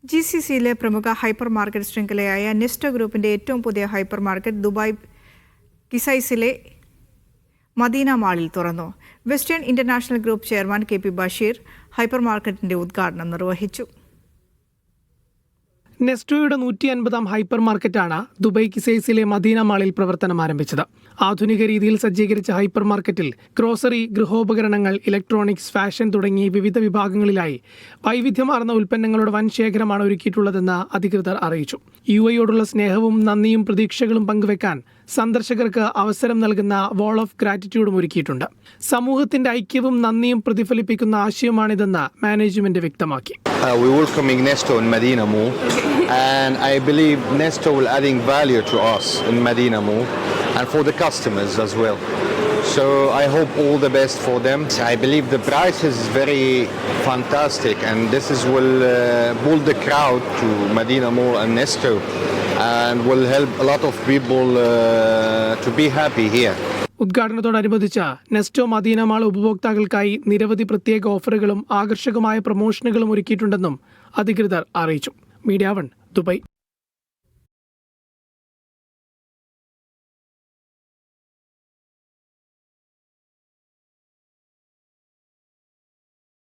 GCCയിലെ പ്രമുഖ hyper market ശൃംഖലയായ Nesto ഗ്രൂപ്പിന്റെ ഏറ്റവും പുതിയ ഹൈപ്പർ മാർക്കറ്റ് ദുബായ് കിസൈസിലെ മദീന മാളിൽ തുറന്നു. Western international group chairman KP Basheer hyper മാർക്കറ്റിന്റെ ഉദ്ഘാടനം നിർവഹിച്ചു. നെസ്റ്റോയുടെ 150-ാം ഹൈപ്പർ മാർക്കറ്റാണ് ദുബായ് കിസൈസിലെ മദീന മാളിൽ പ്രവർത്തനം ആരംഭിച്ചത്. ആധുനിക രീതിയിൽ സജ്ജീകരിച്ച ഹൈപ്പർ മാർക്കറ്റിൽ ഗ്രോസറി, ഗൃഹോപകരണങ്ങൾ, ഇലക്ട്രോണിക്സ്, ഫാഷൻ തുടങ്ങി വിവിധ വിഭാഗങ്ങളിലായി വൈവിധ്യമാർന്ന ഉൽപ്പന്നങ്ങളുടെ വൻ ശേഖരമാണ് ഒരുക്കിയിട്ടുള്ളതെന്ന് അധികൃതർ അറിയിച്ചു. UAE-യോടുള്ള സ്നേഹവും നന്ദിയും പ്രതീക്ഷകളും പങ്കുവെക്കാൻ സന്ദർശകർക്ക് അവസരം നൽകുന്ന വാൾ ഓഫ് ഗ്രാറ്റിറ്റ്യൂഡും ഒരുക്കിയിട്ടുണ്ട്. സമൂഹത്തിന്റെ ഐക്യവും നന്ദിയും പ്രതിഫലിപ്പിക്കുന്ന ആശയമാണിതെന്ന് മാനേജ്മെന്റ് വ്യക്തമാക്കി. We're welcoming Nesto in Medina Mall, and I believe Nesto will adding value to us in Medina Mall and for the customers as well. So I hope all the best for them. I believe the price is very fantastic, and this is will pull the crowd to Medina Mall and Nesto, and will help a lot of people to be happy here. ഉദ്ഘാടനത്തോടനുബന്ധിച്ച് Nesto Madina mall ഉപഭോക്താക്കൾക്കായി നിരവധി പ്രത്യേക ഓഫറുകളും ആകർഷകമായ പ്രമോഷനുകളും ഒരുക്കിയിട്ടുണ്ടെന്നും അധികൃതർ അറിയിച്ചു. Media 1 Dubai.